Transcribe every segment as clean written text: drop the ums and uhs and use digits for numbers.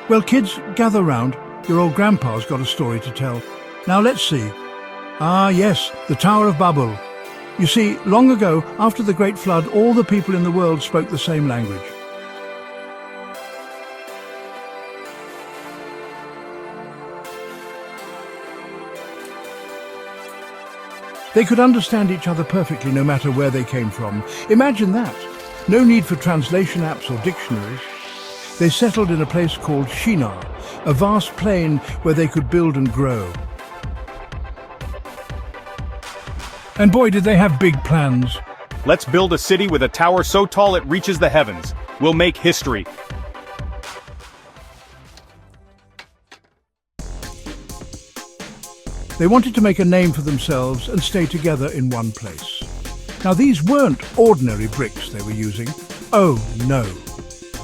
Well, kids, gather round. Your old grandpa's got a story to tell. Now let's see. Ah, yes, the Tower of Babel. You see, long ago, after the Great Flood, all the people in the world spoke the same language. They could understand each other perfectly no matter where they came from. Imagine that. No need for translation apps or dictionaries. They settled in a place called Shinar, a vast plain where they could build and grow. And boy, did they have big plans. Let's build a city with a tower so tall it reaches the heavens. We'll make history. They wanted to make a name for themselves and stay together in one place. Now, these weren't ordinary bricks they were using. Oh, no.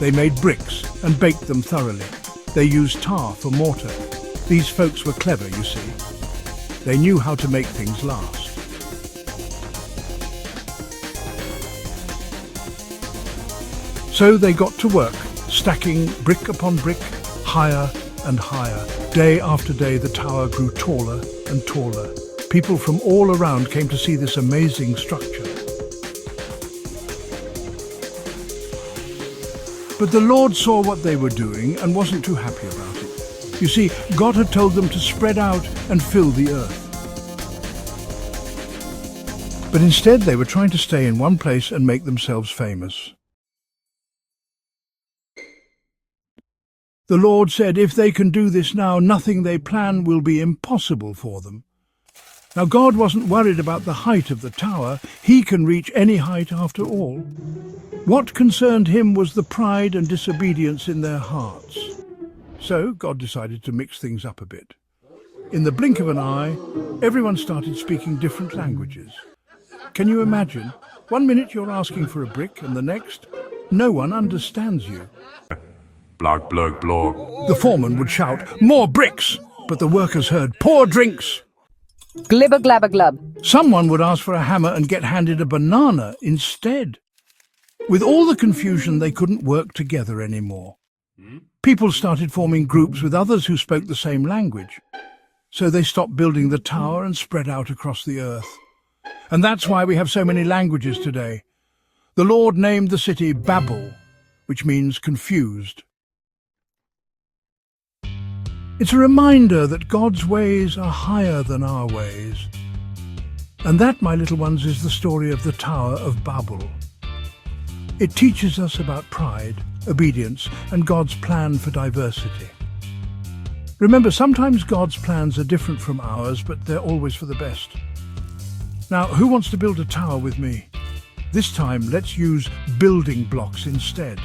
They made bricks and baked them thoroughly. They used tar for mortar. These folks were clever, you see. They knew how to make things last. So they got to work, stacking brick upon brick, higher and higher. Day after day, the tower grew taller and taller. People from all around came to see this amazing structure. But the Lord saw what they were doing and wasn't too happy about it. You see, God had told them to spread out and fill the earth. But instead, they were trying to stay in one place and make themselves famous. The Lord said, if they can do this now, nothing they plan will be impossible for them. Now, God wasn't worried about the height of the tower. He can reach any height after all. What concerned him was the pride and disobedience in their hearts. So God decided to mix things up a bit. In the blink of an eye, everyone started speaking different languages. Can you imagine? One minute you're asking for a brick, and the next, no one understands you. Blog, blog, blog. The foreman would shout, more bricks! But the workers heard, pour drinks! Glibber glabber glub. Someone would ask for a hammer and get handed a banana instead. With all the confusion, they couldn't work together anymore. People started forming groups with others who spoke the same language. So they stopped building the tower and spread out across the earth. And that's why we have so many languages today. The Lord named the city Babel, which means confused. It's a reminder that God's ways are higher than our ways. And that, my little ones, is the story of the Tower of Babel. It teaches us about pride, obedience, and God's plan for diversity. Remember, sometimes God's plans are different from ours, but they're always for the best. Now, who wants to build a tower with me? This time, let's use building blocks instead.